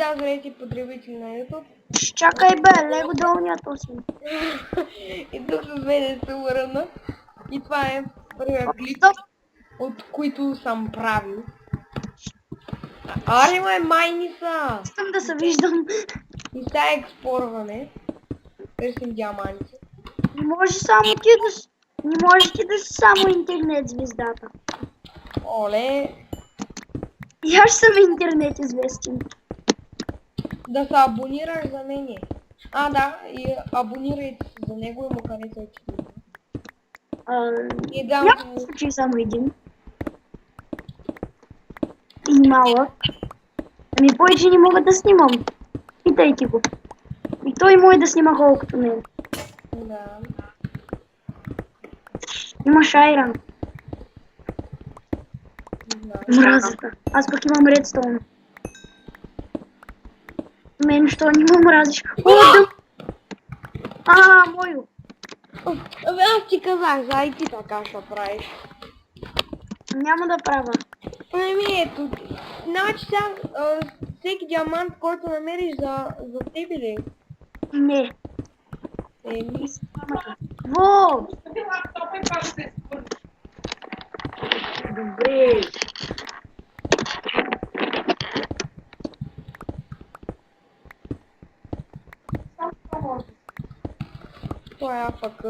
да, здравейте потребители на YouTube. Чакай бе, лего долнято си. И тук с мен е Сумарана. И това е първия клип, Стоп! от които съм правил. Аре ме, майни са! Искам да се виждам. И сега експорване. Търсим диаманти. Не може само ти да си... Не може ти да си само интернет звездата. Оле, И аз съм интернет известен. да се абонираш за мене. А, да, и абонирайте се за него и му харесайте видео. И дам Няма му... случай само един. И малък. Ами повече не мога да снимам. Питайте го. И той може да снима колкото мен. Да. Имаш айран. Да. Мразата. Аз пък имам редстоун. Мен що не ме мразиш? О, да! Мойо. Абе, аз ти казах, зай ти така ще правиш. Няма да правя. Ами ето, значи сега всеки диамант, който намериш за тебе ли? Не. Еми, Во! Добре. това е АФК.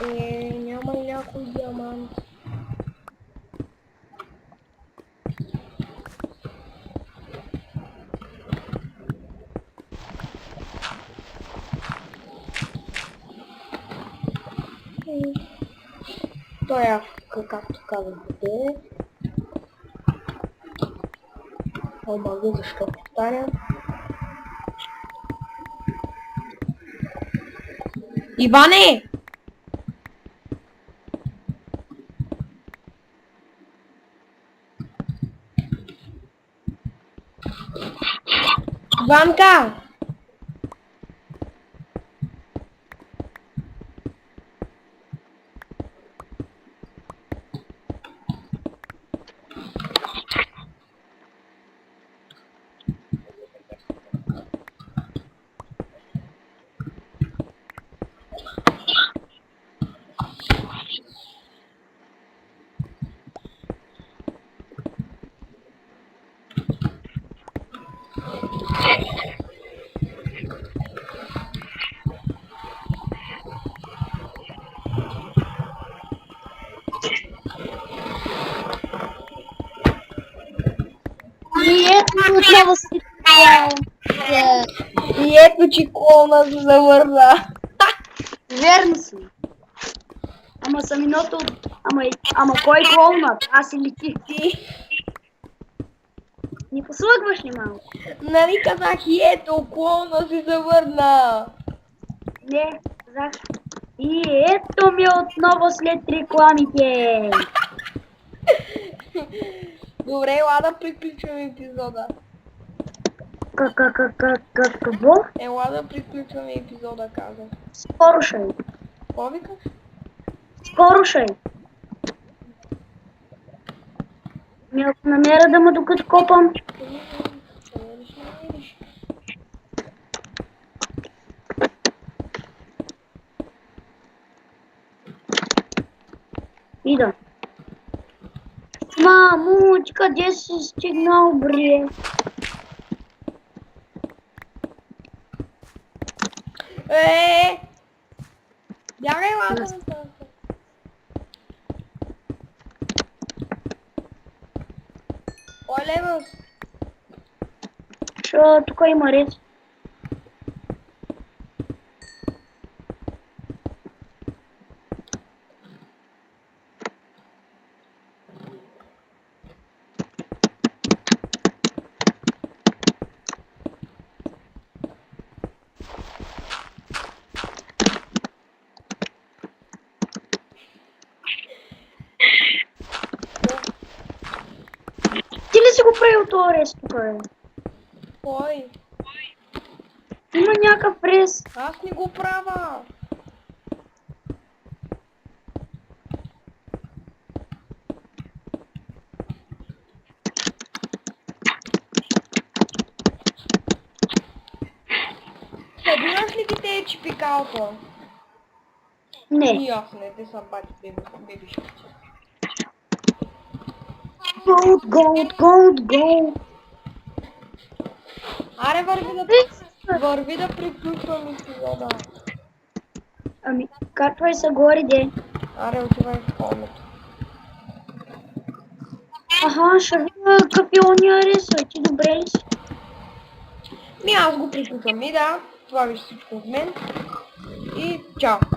Няма ли някой диамант? Той е АФК, както казахте. Омага, защо повтарям? Иване! Иванка! И ето отново си И ето, че клона се завърна. верно съм. Ама съм иното... Ама кой клоунат? Аз или ти? Ти. Не послъгваш ли малко? Нали казах, и ето, клона се завърна. Не, казах. И ето ми отново след рекламите. Добре, ела да приключваме епизода. Какво? Ела да приключваме епизода, казах. Скоро ще е. Какво викаш? Скоро ще е. Ми ако намеря да ме докато копам. Ида. Мамуч, къде си стигнал, бре? Бягай, ела да. Оле, бос. Що тук има рез? направил този рез тук, бе? Кой? Има някакъв рез. Аз не го правя. Събираш ли ги тези чипикалка? Не. И аз не, те са бати бебишките. Gold, gold, gold, gold. Аре, върви да приключвам епизода. Ами, качвай се горе, де. Аре, отивай в комната. Аха, ще видя капиония рез, а ти добре ли си? Аз го приключвам и да, това беше всичко от мен. И чао!